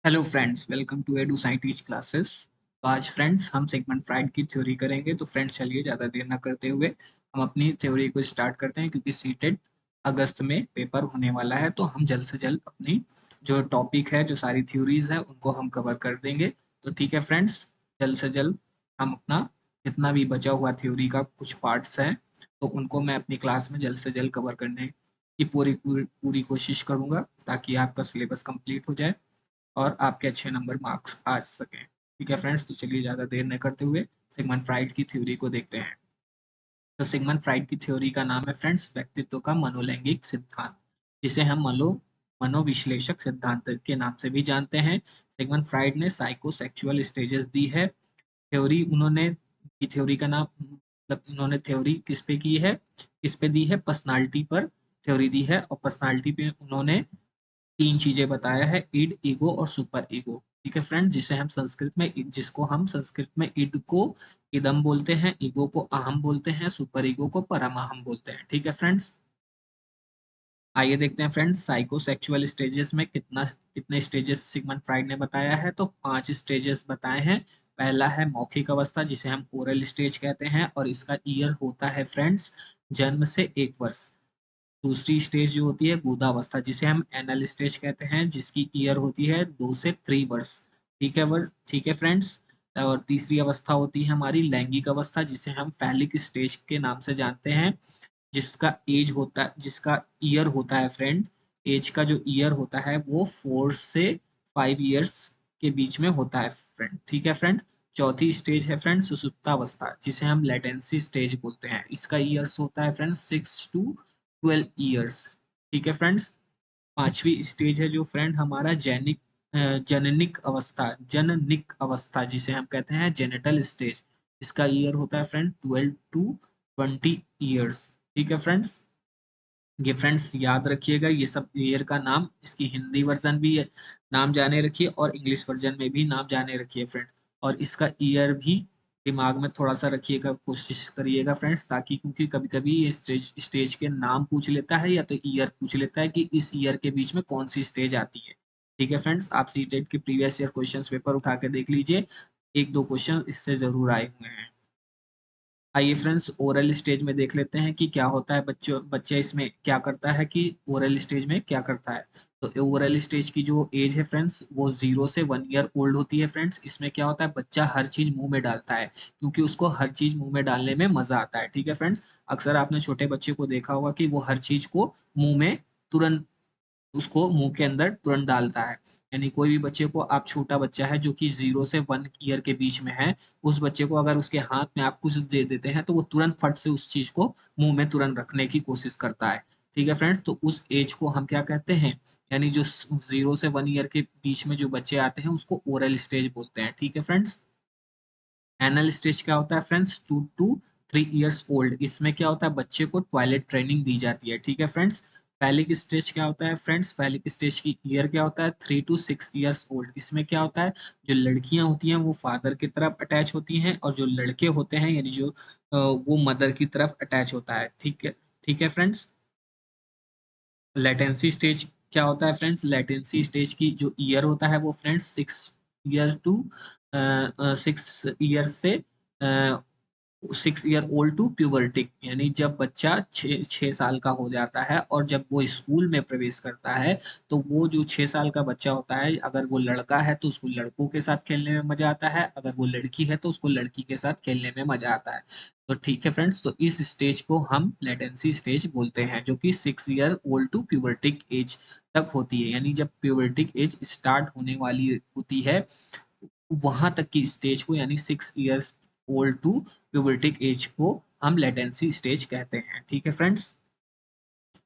Hello friends, welcome to Edu Scientist classes. तो आज friends हम सिगमंड फ्राइड की थ्योरी करेंगे। तो फ्रेंड्स चलिए ज़्यादा देर ना करते हुए हम अपनी थ्योरी को स्टार्ट करते हैं, क्योंकि सीटेड अगस्त में पेपर होने वाला है। तो हम जल्द से जल्द अपनी जो टॉपिक है, जो सारी थ्योरीज है, उनको हम कवर कर देंगे। तो ठीक है फ्रेंड्स, जल्द से जल्द हम अपना जितना भी बचा हुआ थ्योरी का कुछ पार्ट्स हैं, तो उनको मैं अपनी क्लास में जल्द से जल्द कवर करने की पूरी पूरी पूरी कोशिश करूंगा, ताकि आपका सिलेबस कंप्लीट हो जाए और आपके अच्छे नंबर मार्क्स आ सकें। ठीक है फ्रेंड्स, तो चलिए ज़्यादा देर न करते हुए सिगमंड फ्राइड की थ्योरी को देखते हैं। तो सिगमंड फ्राइड की थ्योरी का नाम है फ्रेंड्स व्यक्तित्व का मनोलैंगिक सिद्धांत, जिसे हम मनोविश्लेषक सिद्धांत के नाम से भी जानते हैं। सिगमंड फ्राइड ने साइकोसेक्सुअल स्टेजेस दी है। थ्योरी उन्होंने की थ्योरी का नाम मतलब उन्होंने थ्योरी किस पे की है, किस पे दी है, पर्सनालिटी पर थ्योरी दी है। और पर्सनालिटी पे उन्होंने तीन चीजें बताया है, इड, ईगो और सुपर ईगो। ठीक है फ्रेंड, जिसको हम संस्कृत में इड को इदम बोलते हैं, ईगो को अहम बोलते हैं, सुपर ईगो को परमाहम बोलते हैं। ठीक है फ्रेंड्स, आइए देखते हैं फ्रेंड्स साइकोसेक्सुअल स्टेजेस में कितने स्टेजेस सिगमंड फ्राइड ने बताया है। तो 5 स्टेजेस बताए हैं। पहला है मौखिक अवस्था, जिसे हम ओरल स्टेज कहते हैं, और इसका ईयर होता है फ्रेंड्स जन्म से 1 वर्ष। दूसरी स्टेज जो होती है गोदावस्था, जिसे हम एनल स्टेज कहते हैं, जिसकी ईयर होती है 2 से 3 वर्ष। ठीक है फ्रेंड्स। और तीसरी अवस्था होती है हमारी लैंगिक अवस्था, जिसे हम फैलिक स्टेज के नाम से जानते हैं, जिसका ईयर होता है फ्रेंड, एज का जो ईयर होता है वो 4 से 5 ईयर्स के बीच में होता है फ्रेंड। ठीक है फ्रेंड। चौथी स्टेज है फ्रेंड सुषुप्तावस्था, जिसे हम लेटेंसी स्टेज बोलते हैं। इसका ईयर्स होता है फ्रेंड्स 6 to 12 ईयर्स। ठीक है फ्रेंड्स। पांचवी स्टेज है जो फ्रेंड हमारा जननिक अवस्था, जिसे हम कहते हैं जेनेटल स्टेज। इसका ईयर होता है फ्रेंड 12 to 20 ईयर्स। ठीक है फ्रेंड्स, ये फ्रेंड्स याद रखिएगा, ये सब ईयर का नाम, इसकी हिंदी वर्जन भी नाम जाने रखिए और इंग्लिश वर्जन में भी नाम जाने रखिए फ्रेंड। और इसका ईयर भी दिमाग में थोड़ा सा रखिएगा, कोशिश करिएगा फ्रेंड्स, ताकि क्योंकि कभी कभी ये स्टेज स्टेज के नाम पूछ लेता है या तो ईयर पूछ लेता है कि इस ईयर के बीच में कौन सी स्टेज आती है। ठीक है फ्रेंड्स, आप सीटेट के प्रीवियस ईयर क्वेश्चन पेपर उठा के देख लीजिए, एक दो क्वेश्चन इससे जरूर आए हुए हैं। आइए फ्रेंड्स ओरल स्टेज में देख लेते हैं कि क्या होता है। बच्चे इसमें क्या करता है, कि ओरल स्टेज में क्या करता है। तो ओरल स्टेज की जो एज है फ्रेंड्स वो 0 से 1 ईयर ओल्ड होती है फ्रेंड्स। इसमें क्या होता है, बच्चा हर चीज मुंह में डालता है, क्योंकि उसको हर चीज मुंह में डालने में मजा आता है। ठीक है फ्रेंड्स, अक्सर आपने छोटे बच्चे को देखा होगा कि वो हर चीज को मुंह में तुरंत उसको मुंह के अंदर तुरंत डालता है। यानी कोई भी बच्चे को, आप छोटा बच्चा है जो कि 0 से 1 ईयर के बीच में है, उस बच्चे को अगर उसके हाथ में आप कुछ दे देते हैं तो वो तुरंत फट से उस चीज को मुंह में तुरंत रखने की कोशिश करता है। ठीक है फ्रेंड्स, तो उस एज को हम क्या कहते हैं, यानी जो 0 से 1 ईयर के बीच में जो बच्चे आते हैं उसको ओरल स्टेज बोलते हैं। ठीक है फ्रेंड्स। एनल स्टेज क्या होता है फ्रेंड्स, 2 to 3 ईयर्स ओल्ड। इसमें क्या होता है, बच्चे को टॉयलेट ट्रेनिंग दी जाती है। ठीक है फ्रेंड्स। फैलिक स्टेज क्या होता है फ्रेंड्स, फैलिक स्टेज की ईयर क्या होता है, 3 to 6 ईयर्स ओल्ड। इसमें क्या होता है, जो लड़कियां होती हैं वो फादर की तरफ अटैच होती हैं, और जो लड़के होते हैं यानी जो वो मदर की तरफ अटैच होता है। ठीक है। ठीक है फ्रेंड्स। लेटेंसी स्टेज क्या होता है फ्रेंड्स, लेटेंसी स्टेज की जो ईयर होता है वो friends 6 year to 6 year old to puberty, यानी जब बच्चा 6 साल का हो जाता है और जब वो स्कूल में प्रवेश करता है, तो वो जो 6 साल का बच्चा होता है, अगर वो लड़का है तो उसको लड़कों के साथ खेलने में मजा आता है, अगर वो लड़की है तो उसको लड़की के साथ खेलने में मजा आता है। तो ठीक है फ्रेंड्स, तो इस स्टेज को हम लेटेंसी स्टेज बोलते हैं, जो कि 6 ईयर ओल्ड टू प्यूबर्टिक एज तक होती है। यानी जब प्यूबर्टिक एज स्टार्ट होने वाली होती है, वहां तक की स्टेज को, यानी 6 ईयर्स ओल्ड टू प्यूबर्टिक एज को हम लेटेंसी स्टेज कहते हैं। ठीक है फ्रेंड्स।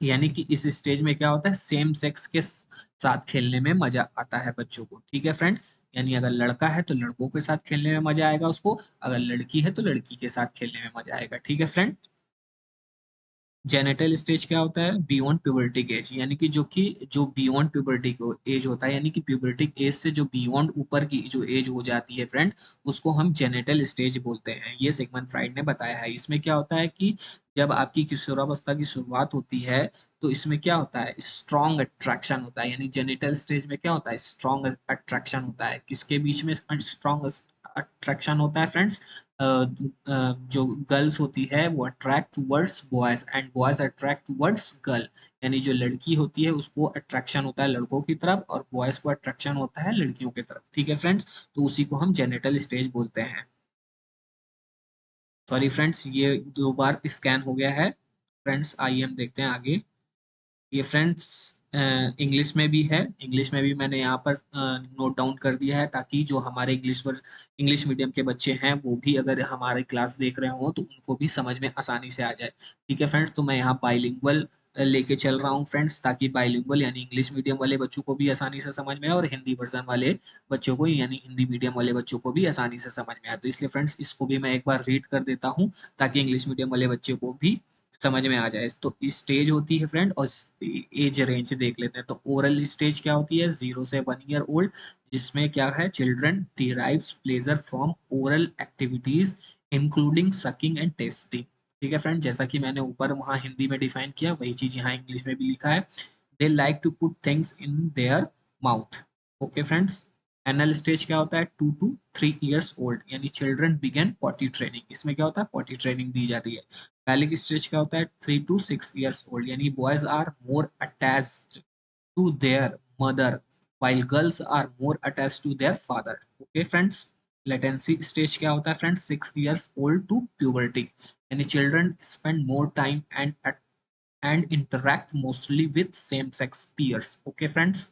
यानी कि इस स्टेज में क्या होता है, सेम सेक्स के साथ खेलने में मजा आता है बच्चों को। ठीक है फ्रेंड्स। यानी अगर लड़का है तो लड़कों के साथ खेलने में मजा आएगा उसको, अगर लड़की है तो लड़की के साथ खेलने में मजा आएगा। ठीक है फ्रेंड। जेनिटल स्टेज क्या होता है? बियॉन्ड प्यूबर्टिक एज, यानी कि जो बियॉन्ड प्यूबर्टिक एज होता है, यानी कि प्यूबर्टिक एज से जो बियॉन्ड ऊपर की जो एज हो जाती है फ्रेंड, उसको हम जेनिटल स्टेज बोलते हैं। ये सिगमंड फ्राइड ने बताया है। इसमें क्या होता है कि जब आपकी किशोरावस्था की शुरुआत होती है तो इसमें क्या होता है? स्ट्रॉन्ग अट्रैक्शन होता है, यानी जेनिटल स्टेज में क्या होता है? स्ट्रॉन्ग अट्रैक्शन होता है। किसके बीच में स्ट्रॉन्ग अट्रैक्शन होता है फ्रेंड्स? जो गर्ल्स होती है वो attract towards boys and boys attract towards girl, यानी जो लड़की होती है उसको अट्रैक्शन होता है लड़कों की तरफ और बॉयज को अट्रैक्शन होता है लड़कियों की तरफ। ठीक है फ्रेंड्स, तो उसी को हम जेनिटल स्टेज बोलते हैं। सॉरी फ्रेंड्स, ये 2 बार स्कैन हो गया है। फ्रेंड्स आइए हम देखते हैं आगे। ये फ्रेंड्स इंग्लिश में भी है, इंग्लिश में भी मैंने यहाँ पर नोट डाउन कर दिया है, ताकि जो हमारे इंग्लिश मीडियम के बच्चे हैं वो भी अगर हमारी क्लास देख रहे हो तो उनको भी समझ में आसानी से आ जाए। ठीक है फ्रेंड्स, तो मैं यहाँ बाइलिंगुअल लेके चल रहा हूँ फ्रेंड्स, ताकि बाइलिंगुअल यानी इंग्लिश मीडियम वाले बच्चों को भी आसानी से समझ में आए और हिंदी वर्जन वाले बच्चों को यानी हिंदी मीडियम वाले बच्चों को भी आसानी से समझ में आए। तो इसलिए फ्रेंड्स इसको भी मैं एक बार रीड कर देता हूँ ताकि इंग्लिश मीडियम वाले बच्चों को भी समझ में आ जाए। तो स्टेज होती है फ्रेंड, और एज रेंज देख लेते हैं। तो ओरल स्टेज क्या होती है? 0 से 1 ईयर ओल्ड, जिसमें क्या है? Children derives pleasure from oral activities including sucking and testing. ठीक है फ्रेंड, जैसा कि मैंने ऊपर वहां हिंदी में डिफाइन किया वही चीज यहाँ इंग्लिश में भी लिखा है। They like to put things in their mouth. Okay friends, anal stage क्या होता है? 2 to 3 years ओल्ड, यानी चिल्ड्रन बिगेन पॉटी ट्रेनिंग। इसमें क्या होता है? पॉटी ट्रेनिंग दी जाती है। पहले की स्टेज क्या होता है? 3 to 6 years ओल्ड, यानी boys are more attached to their mother while girls are more attached to their father. Okay friends, latency stage क्या होता है friends? 6 years old to puberty, यानी children spend more time and interact mostly with same sex peers. Okay friends,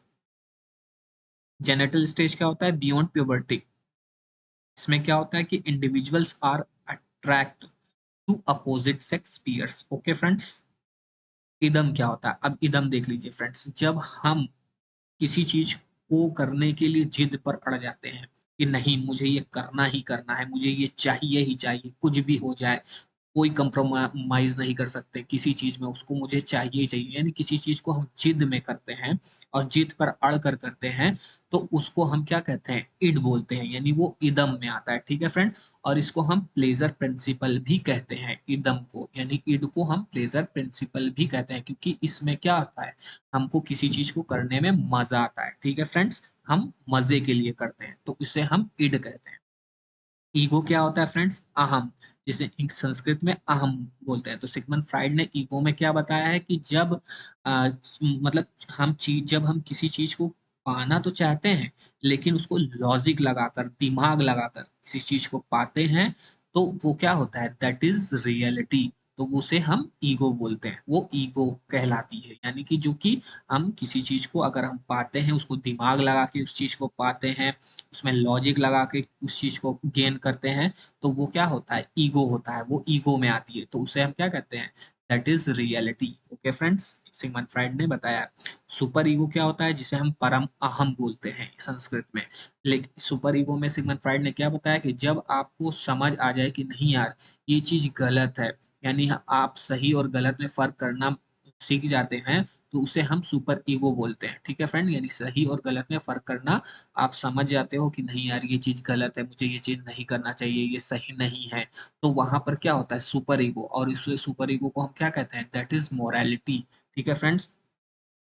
genital stage क्या होता है? beyond puberty, इसमें क्या होता है कि individuals are attract to opposite sex peers. Okay friends, इदम क्या होता है? अब इदम देख लीजिए फ्रेंड्स, जब हम किसी चीज को करने के लिए जिद पर अड़ जाते हैं कि नहीं मुझे ये करना ही करना है, मुझे ये चाहिए ही चाहिए, कुछ भी हो जाए, कोई कंप्रोमाइज नहीं कर सकते किसी चीज में, उसको मुझे चाहिए ही चाहिए, यानी किसी चीज को हम जिद में करते हैं और जिद पर अड़ कर करते हैं, तो उसको हम क्या कहते हैं? इड बोलते हैं, यानी वो इदम में आता है। ठीक है फ्रेंड्स, और इसको हम प्लेजर प्रिंसिपल भी कहते हैं, इदम को, यानी इड को हम प्लेजर प्रिंसिपल भी कहते हैं, क्योंकि इसमें क्या आता है? हमको किसी चीज को करने में मजा आता है। ठीक है फ्रेंड्स, हम मजे के लिए करते हैं तो इसे हम इड कहते हैं। ईगो क्या होता है फ्रेंड्स? अहम, जिसे संस्कृत में अहम बोलते हैं। तो सिगमंड फ्राइड ने ईगो में क्या बताया है कि जब मतलब जब हम किसी चीज को पाना तो चाहते हैं, लेकिन उसको लॉजिक लगाकर, दिमाग लगाकर किसी चीज को पाते हैं, तो वो क्या होता है? That is reality. तो उसे हम ईगो बोलते हैं, वो ईगो कहलाती है। यानी कि जो कि हम किसी चीज को अगर हम पाते हैं, उसको दिमाग लगा के उस चीज को पाते हैं, उसमें लॉजिक लगा के उस चीज को गेन करते हैं, तो वो क्या होता है? ईगो होता है, वो ईगो में आती है, तो उसे हम क्या कहते हैं? That is reality. Okay friends, Sigmund Freud ने बताया। सुपर ईगो क्या होता है? जिसे हम परम अहम बोलते हैं संस्कृत में। लेकिन सुपर ईगो में सिगमंड फ्राइड ने क्या बताया कि जब आपको समझ आ जाए कि नहीं यार ये चीज गलत है, यानी आप सही और गलत में फर्क करना सीख जाते हैं, तो उसे हम सुपर ईगो बोलते हैं। ठीक है फ्रेंड, यानी सही और गलत में फर्क करना आप समझ जाते हो कि नहीं यार ये चीज गलत है, मुझे ये चीज नहीं करना चाहिए, ये सही नहीं है, तो वहां पर क्या होता है? Super ego. और इस सुपर ईगो को हम क्या कहते हैं? That is morality. ठीक है फ्रेंड्स,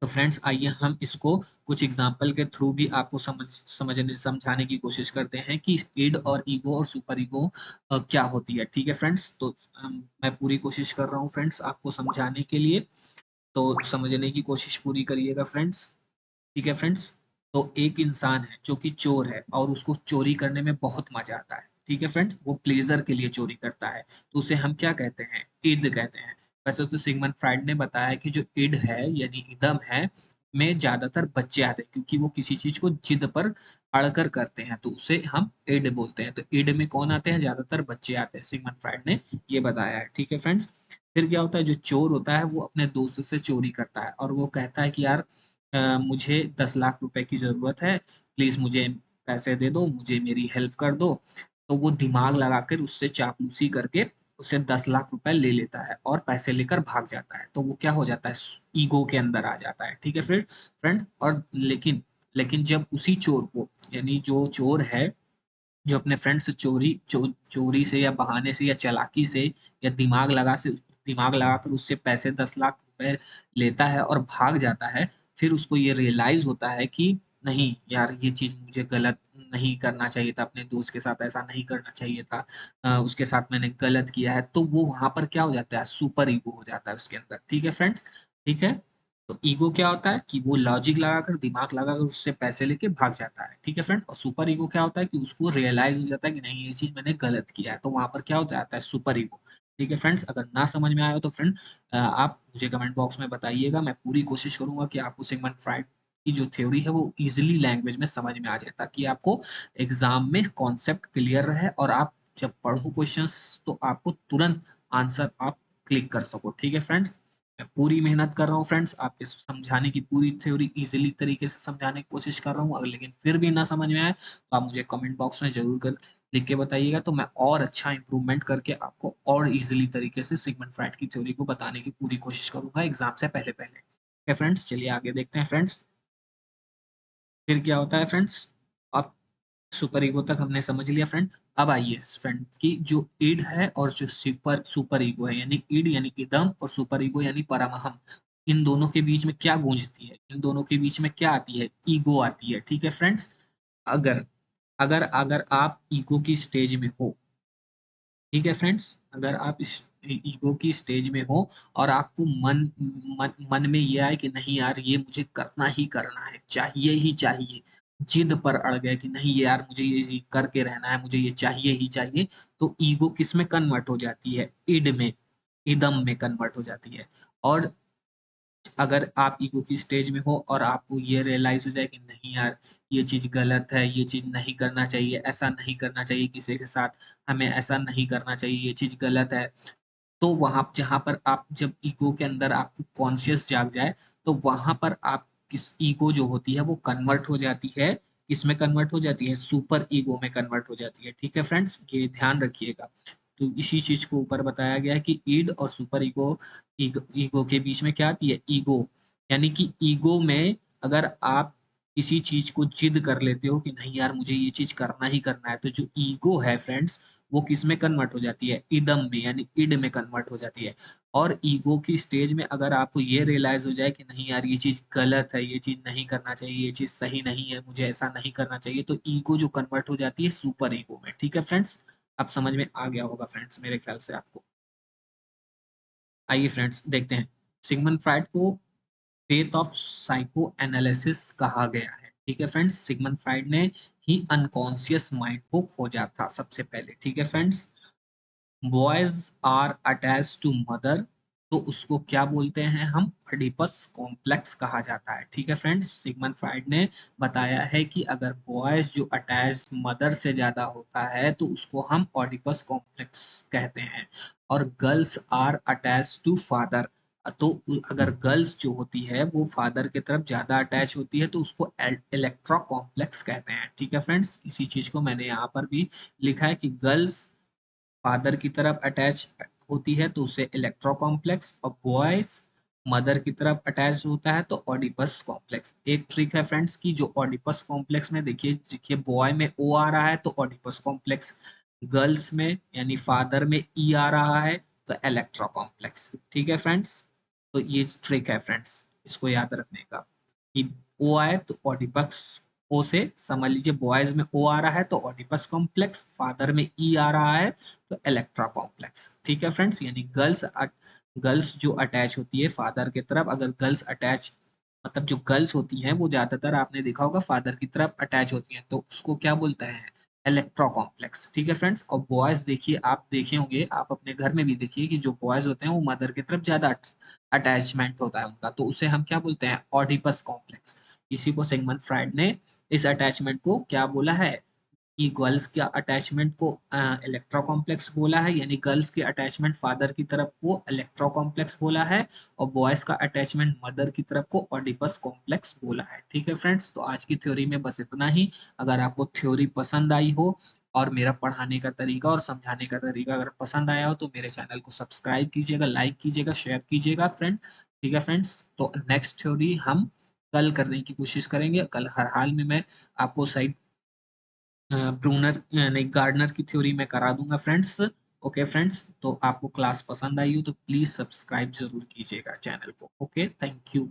तो फ्रेंड्स आइए हम इसको कुछ एग्जांपल के थ्रू भी आपको समझने समझाने की कोशिश करते हैं कि इड और ईगो और सुपर ईगो क्या होती है। ठीक है फ्रेंड्स, तो मैं पूरी कोशिश कर रहा हूँ फ्रेंड्स आपको समझाने के लिए, तो समझने की कोशिश पूरी करिएगा फ्रेंड्स। ठीक है फ्रेंड्स, तो एक इंसान है जो कि चोर है और उसको चोरी करने में बहुत मजा आता है। ठीक है फ्रेंड्स, वो प्लेजर के लिए चोरी करता है, तो उसे हम क्या कहते हैं? इड कहते हैं। वैसे तो सिगमंड फ्राइड ने बताया कि जो इड है यानी इदम है में ज्यादातर बच्चे आते हैं, क्योंकि वो किसी चीज को जिद पर अड़कर करते हैं, तो उसे हम इड बोलते हैं। तो इड में कौन आते हैं? ज्यादातर बच्चे आते हैं, सिगमंड फ्राइड ने ये बताया है। ठीक है फ्रेंड्स, फिर क्या होता है? जो चोर होता है वो अपने दोस्त से चोरी करता है और वो कहता है कि यार मुझे 10 लाख रुपए की जरूरत है, प्लीज मुझे पैसे दे दो, मुझे मेरी हेल्प कर दो। तो वो दिमाग लगाकर उससे चापलूसी करके उससे 10 लाख रुपए ले लेता है और पैसे लेकर भाग जाता है, तो वो क्या हो जाता है, ईगो के अंदर आ जाता है। ठीक है फिर फ्रेंड, और लेकिन लेकिन जब उसी चोर को, यानी जो चोर है, जो अपने फ्रेंड से चोरी से या बहाने से या चालाकी से या दिमाग लगाकर उससे पैसे 10 लाख रुपए लेता है और भाग जाता है, फिर उसको ये रियलाइज होता है कि नहीं यार, ये चीज मुझे गलत नहीं करना चाहिए था, अपने दोस्त के साथ ऐसा नहीं करना चाहिए था, उसके साथ मैंने गलत किया है, तो वो वहां पर क्या हो जाता है, सुपर ईगो हो जाता है उसके अंदर। ठीक है फ्रेंड्स, ठीक है। तो ईगो क्या होता है कि वो लॉजिक लगाकर, दिमाग लगाकर उससे पैसे लेके भाग जाता है। ठीक है फ्रेंड, और सुपर ईगो क्या होता है कि उसको रियलाइज हो जाता है कि नहीं, ये चीज मैंने गलत किया है, तो वहां पर क्या हो जाता है, सुपर ईगो। ठीक है फ्रेंड्स, अगर ना समझ में आया हो तो फ्रेंड आप मुझे कमेंट बॉक्स में बताइएगा, मैं पूरी कोशिश करूंगा कि आपको सिगमंड फ्राइड की जो थ्योरी है वो इजिली लैंग्वेज में समझ में आ जाए, ताकि आपको एग्जाम में कॉन्सेप्ट क्लियर रहे और आप जब पढ़ो क्वेश्चंस तो आपको तुरंत आंसर आप क्लिक कर सको। ठीक है फ्रेंड्स, मैं पूरी मेहनत कर रहा हूँ फ्रेंड्स, आपके समझाने की पूरी थ्योरी इजीली तरीके से समझाने की कोशिश कर रहा हूँ। अगर लेकिन फिर भी ना समझ में आए तो आप मुझे कमेंट बॉक्स में जरूर कर लिख के बताइएगा, तो मैं और अच्छा इंप्रूवमेंट करके आपको और इजीली तरीके से सिगमंड फ्राइड की थ्योरी को बताने की पूरी कोशिश करूंगा एग्जाम से पहले पहले। ओके फ्रेंड्स, चलिए आगे देखते हैं फ्रेंड्स। फिर क्या होता है फ्रेंड्स, अब सुपर ईगो तक हमने समझ लिया फ्रेंड। अब आइए फ्रेंड की जो ईड है और जो सुपर सुपर ईगो है, यानी ईड यानी इदम और सुपर ईगो यानी परमहम, इन दोनों के बीच में क्या गूंजती है, इन दोनों के बीच में क्या आती है, ईगो आती है। ठीक है फ्रेंड्स, अगर अगर अगर आप ईगो की स्टेज में हो, ठीक है फ्रेंड्स, अगर आप इस ईगो की स्टेज में हो और आपको मन में ये आए कि नहीं यार, ये मुझे करना ही करना है, चाहिए ही चाहिए, जिद पर अड़ गए कि नहीं ये यार, मुझे ये करके रहना है, मुझे ये चाहिए ही चाहिए, तो ईगो किस में कन्वर्ट हो जाती है, इड में, इदम में कन्वर्ट हो जाती है। और अगर आप ईगो की स्टेज में हो और आपको ये रियलाइज हो जाए कि नहीं यार, ये चीज गलत है, ये चीज नहीं करना चाहिए, ऐसा नहीं करना चाहिए किसी के साथ, हमें ऐसा नहीं करना चाहिए, ये चीज गलत है, तो वहां जहां पर आप, जब ईगो के अंदर आपको कॉन्शियस जाग जाए, तो वहां पर आप किस ईगो जो होती है वो कन्वर्ट हो जाती है, किसमें कन्वर्ट हो जाती है, सुपर ईगो में कन्वर्ट हो जाती है। ठीक है फ्रेंड्स, ये ध्यान रखिएगा। तो इसी चीज को ऊपर बताया गया है कि ईड और सुपर ईगो के बीच में क्या आती है, ईगो, यानी कि ईगो में अगर आप किसी चीज को जिद कर लेते हो कि नहीं यार, मुझे ये चीज करना ही करना है, तो जो ईगो है फ्रेंड्स, वो किस में कन्वर्ट हो जाती है, इदम में, यानी इड में कन्वर्ट हो जाती है। और ईगो की स्टेज में अगर आपको ये रियलाइज हो जाए कि नहीं यार, ये चीज गलत है, ये चीज नहीं करना चाहिए, ये चीज सही नहीं है, मुझे ऐसा नहीं करना चाहिए, तो ईगो जो कन्वर्ट हो जाती है सुपर ईगो में। ठीक है फ्रेंड्स, अब समझ में आ गया होगा फ्रेंड्स मेरे ख्याल से आपको। आइए फ्रेंड्स देखते हैं, सिगमंड फ्राइड को फेथ ऑफ साइको एनालिसिस कहा गया है। ठीक है फ्रेंड्स, सिगमंड फ्राइड ने ही अनकॉन्शियस माइंड को खोजा था सबसे पहले। ठीक है friends, boys are attach to mother, तो उसको क्या बोलते हैं हम, ऑडिपस कॉम्प्लेक्स कहा जाता है। ठीक है फ्रेंड्स, सिगमंड फ्राइड ने बताया है कि अगर बॉयज जो अटैच मदर से ज्यादा होता है तो उसको हम ऑडिपस कॉम्प्लेक्स कहते हैं, और girls are attach to father, तो अगर गर्ल्स जो होती है वो फादर की तरफ ज्यादा अटैच होती है तो उसको इलेक्ट्रा कॉम्प्लेक्स कहते हैं। ठीक है फ्रेंड्स, इसी चीज को मैंने यहाँ पर भी लिखा है कि गर्ल्स फादर की तरफ अटैच होती है तो उसे इलेक्ट्रो कॉम्प्लेक्स, और बॉयज मदर की तरफ अटैच होता है तो ऑडिपस कॉम्प्लेक्स। एक ट्रिक है फ्रेंड्स की, जो ऑडिपस कॉम्प्लेक्स में देखिए देखिए बॉय में ओ आ रहा है तो ऑडिपस कॉम्प्लेक्स, गर्ल्स में यानी फादर में ई आ रहा है तो इलेक्ट्रो कॉम्प्लेक्स। ठीक है फ्रेंड्स, तो ये ट्रिक है फ्रेंड्स, इसको याद रखने का कि ओ आए तो ऑडिपस, ओ से समझ लीजिए बॉयज में ओ आ रहा है तो ऑडिपस कॉम्प्लेक्स, फादर में ई आ रहा है तो इलेक्ट्रा कॉम्प्लेक्स। ठीक है फ्रेंड्स, यानी गर्ल्स जो अटैच होती है फादर की तरफ, अगर गर्ल्स अटैच, मतलब जो गर्ल्स होती हैं वो ज्यादातर आपने देखा होगा फादर की तरफ अटैच होती हैं, तो उसको क्या बोलते हैं, इलेक्ट्रो कॉम्प्लेक्स। ठीक है फ्रेंड्स, और बॉयज देखिए, आप देखे होंगे, आप अपने घर में भी देखिए कि जो बॉयज होते हैं वो मदर की तरफ ज्यादा अटैचमेंट होता है उनका, तो उसे हम क्या बोलते हैं, ऑडिपस कॉम्प्लेक्स। इसी को सिगमंड फ्राइड ने इस अटैचमेंट को क्या बोला है, कि गर्ल्स के अटैचमेंट को इलेक्ट्रो कॉम्प्लेक्स बोला है, यानी गर्ल्स के अटैचमेंट फादर की तरफ को इलेक्ट्रो कॉम्प्लेक्स बोला है, और बॉयज का अटैचमेंट मदर की तरफ को ऑडिपस कॉम्प्लेक्स बोला है। ठीक है फ्रेंड्स, तो आज की थ्योरी में बस इतना ही। अगर आपको थ्योरी पसंद आई हो और मेरा पढ़ाने का तरीका और समझाने का तरीका अगर पसंद आया हो तो मेरे चैनल को सब्सक्राइब कीजिएगा, लाइक कीजिएगा, शेयर कीजिएगा फ्रेंड। ठीक है फ्रेंड्स, तो नेक्स्ट थ्योरी हम कल करने की कोशिश करेंगे। कल हर हाल में मैं आपको साइड ब्रूनर नहीं गार्डनर की थ्योरी में करा दूंगा फ्रेंड्स। ओके फ्रेंड्स, तो आपको क्लास पसंद आई हो तो प्लीज सब्सक्राइब जरूर कीजिएगा चैनल को। Okay, thank you.